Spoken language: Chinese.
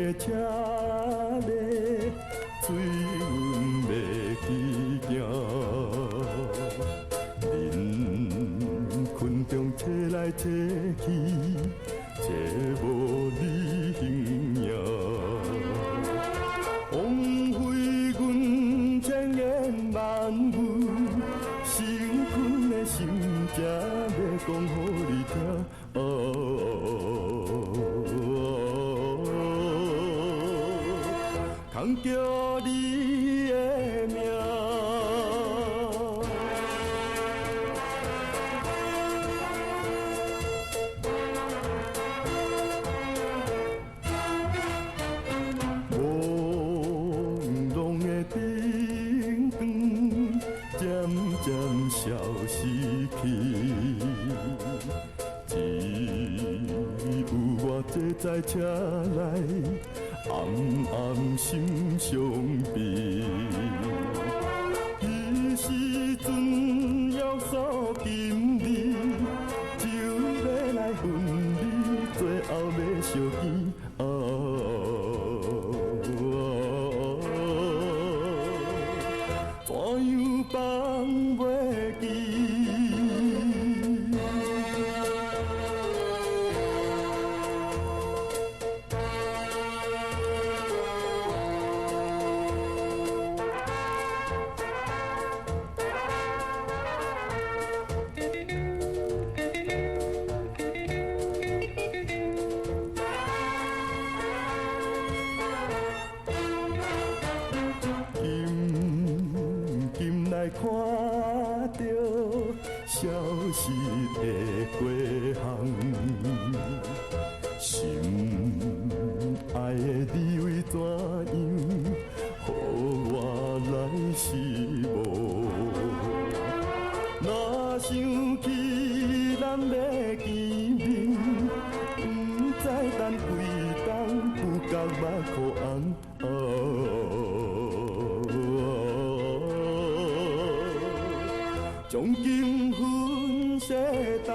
的车咧，水阮袂去行。人群中找来找去，找无你形影。枉费阮千言万语，成群的心才要讲予你听。扛着你的命。朦胧的灯光渐渐消失去，只有我坐在车内，暗暗心伤悲。彼时阵约束金利，就要来分离，最后要相见。怎样放袂记？来看到消失的过巷，心爱的你为怎样，予我来失望？若想起咱要见面，不知等几冬，有够目眶红。将金粉洗干。